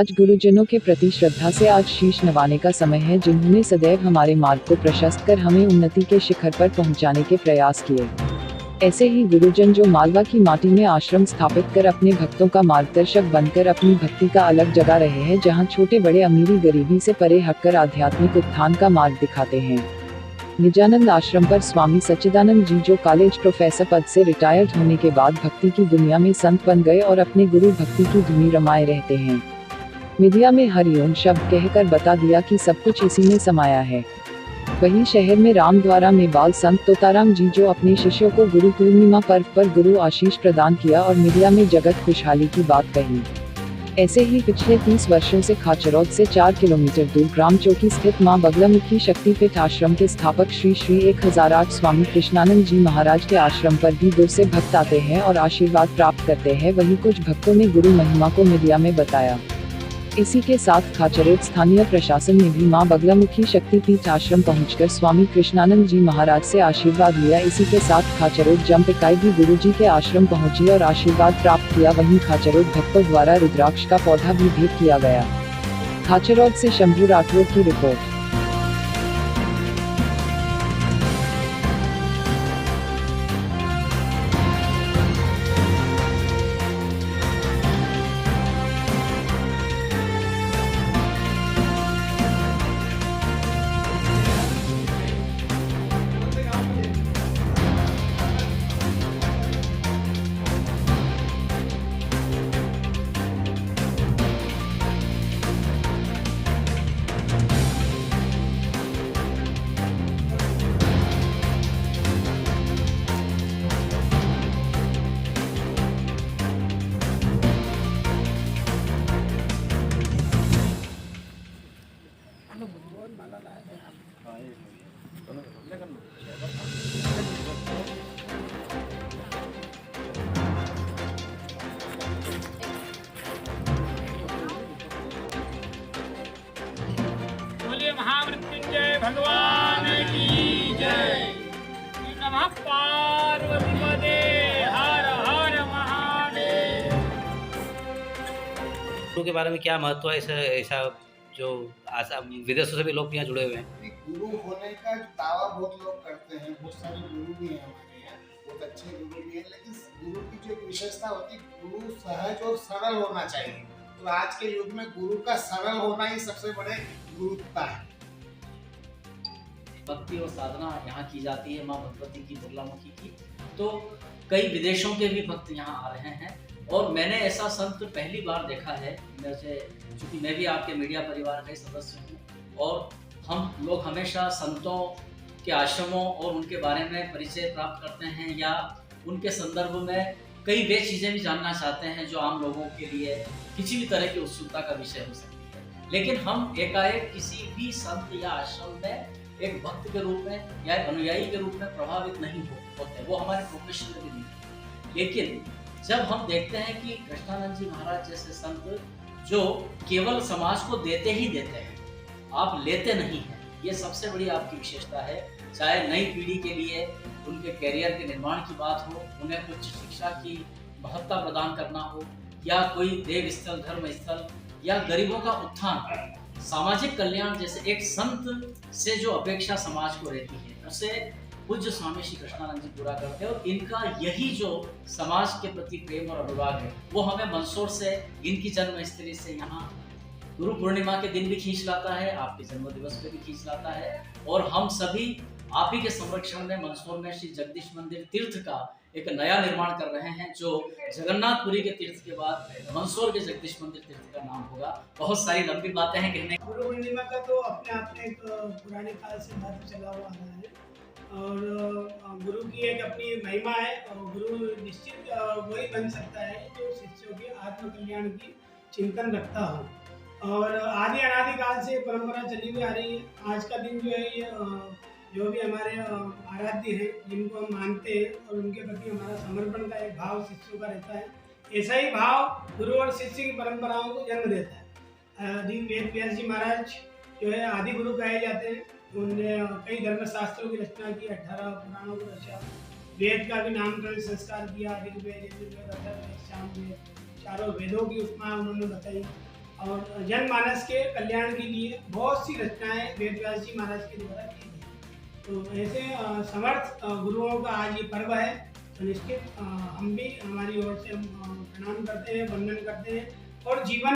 आज गुरुजनों के प्रति श्रद्धा से आज शीश नवाने का समय है, जिन्होंने सदैव हमारे मार्ग को प्रशस्त कर हमें उन्नति के शिखर पर पहुंचाने के प्रयास किए। ऐसे ही गुरुजन जो मालवा की माटी में आश्रम स्थापित कर अपने भक्तों का मार्गदर्शक बनकर अपनी भक्ति का अलग जगा रहे हैं, जहां छोटे बड़े अमीरी गरीबी से परे हटकर आध्यात्मिक उत्थान का मार्ग दिखाते हैं। निजानंद आश्रम पर स्वामी सच्चिदानंद जी जो कॉलेज प्रोफेसर पद से रिटायर्ड होने के बाद भक्ति की दुनिया में संत बन गए और अपने गुरु भक्ति की धुनी रमाए रहते हैं। मीडिया में हरिओम शब्द कहकर बता दिया कि सब कुछ इसी में समाया है। वहीं शहर में रामद्वारा में बाल संत तोताराम जी जो अपने शिष्यों को गुरु पूर्णिमा पर्व पर गुरु आशीष प्रदान किया और मीडिया में जगत खुशहाली की बात कही। ऐसे ही पिछले 30 वर्षों से खाचरौद से 4 किलोमीटर दूर ग्राम चौकी स्थित मां बगलामुखी शक्तिपीठ आश्रम के स्थापक श्री 1008 स्वामी कृष्णानंद जी महाराज के आश्रम पर भी दूर से भक्त आते हैं और आशीर्वाद प्राप्त करते हैं। वहीं कुछ भक्तों ने गुरु महिमा को मीडिया में बताया। इसी के साथ खाचरौद स्थानीय प्रशासन ने भी मां बगलामुखी शक्तिपीठ आश्रम पहुंचकर स्वामी कृष्णानंद जी महाराज से आशीर्वाद लिया। इसी के साथ खाचरौद जंप इकाई भी गुरुजी के आश्रम पहुंची और आशीर्वाद प्राप्त किया। वहीं खाचरौद भक्तों द्वारा रुद्राक्ष का पौधा भी भेंट किया गया। खाचरौद से शंभू राठौर की रिपोर्ट। बोलिए महामृत्युंजय भगवान की जय। नमः पार्वती पदे हर हर महादेव। गुरु के बारे में क्या महत्व है? ऐसा जो विदेशों से भी लोग यहाँ जुड़े हुए हैं। गुरु होने का दावा बहुत लोग करते हैं, बहुत सारे गुरु भी हैं हमारे यहाँ, बहुत अच्छे गुरु भी हैं, लेकिन गुरु की जो विशेषता होती है, गुरु सहज और सरल होना चाहिए। तो आज के युग में गुरु का सरल होना ही सबसे बड़े गुरुता है। भक्ति और साधना यहाँ की जाती है माँ भगवती की, बगलामुखी की। तो कई विदेशों के भी भक्त यहाँ आ रहे हैं और मैंने ऐसा संत पहली बार देखा है। चूँकि मैं भी आपके मीडिया परिवार का सदस्य हूँ और हम लोग हमेशा संतों के आश्रमों और उनके बारे में परिचय प्राप्त करते हैं या उनके संदर्भ में कई वे चीज़ें भी जानना चाहते हैं जो आम लोगों के लिए किसी भी तरह की उत्सुकता का विषय हो सकती है। लेकिन हम एकाएक किसी भी संत या आश्रम में एक भक्त के रूप में या एक अनुयायी के रूप में प्रभावित नहीं होते, वो हमारे प्रोफेशन में भी नहीं। लेकिन जब हम देखते हैं कि कृष्णानंद जी महाराज जैसे संत जो केवल समाज को देते ही देते हैं, आप लेते नहीं हैं, ये सबसे बड़ी आपकी विशेषता है। चाहे नई पीढ़ी के लिए उनके कैरियर के निर्माण की बात हो, उन्हें कुछ शिक्षा की महत्ता प्रदान करना हो, या कोई देव स्थल, धर्म स्थल, या गरीबों का उत्थान, सामाजिक कल्याण जैसे एक संत से जो अपेक्षा समाज को रहती है उसे पूज्य स्वामी श्री कृष्णानंद जी पूरा करते हैं। और इनका यही जो समाज के प्रति प्रेम और अनुराग है वो हमें मंदसौर से, इनकी जन्म स्थली से यहाँ गुरु पूर्णिमा के दिन भी खींच लाता है, आपके जन्म दिवस पे भी खींच लाता है। और हम सभी आप ही के संरक्षण में मंदसौर में श्री जगदीश मंदिर तीर्थ का एक नया निर्माण कर रहे हैं, जो जगन्नाथपुरी के तीर्थ के बाद मंदसौर के जगदीश मंदिर तीर्थ का नाम होगा। बहुत सारी लंबी बातें हैं कहने। गुरु पूर्णिमा का तो अपने आप में एक पुराने काल से महत्व चला हुआ रहा है और गुरु की एक अपनी महिमा है। और गुरु निश्चित वही बन सकता है जो शिष्यों के आत्म कल्याण की चिंतन रखता हो। और आदि अनादि काल से परंपरा चली हुई आ रही है। आज का दिन जो है ये जो भी हमारे आराध्य हैं, जिनको हम मानते हैं और उनके प्रति हमारा समर्पण का एक भाव शिष्यों का रहता है, ऐसा ही भाव गुरु और शिष्य की परंपराओं को जन्म देता है। वेद व्यास जी महाराज जो है आदि गुरु कहे जाते हैं। उन्होंने कई धर्मशास्त्रों की रचना की, 18 पुराणों को रचा, वेद का भी नामकरण संस्कार किया, ऋग्वेद, यजुर्वेद, अथर्ववेद, सामवेद, चारों वेदों की उपमा उन्होंने बताई। और जनमानस के कल्याण के लिए बहुत सी रचनाएं वेदव्यास जी महाराज के द्वारा की गई। तो ऐसे समर्थ गुरुओं का आज ये पर्व है, तो निश्चित हम भी हमारी ओर से प्रणाम करते हैं, वंदन करते हैं और जीवन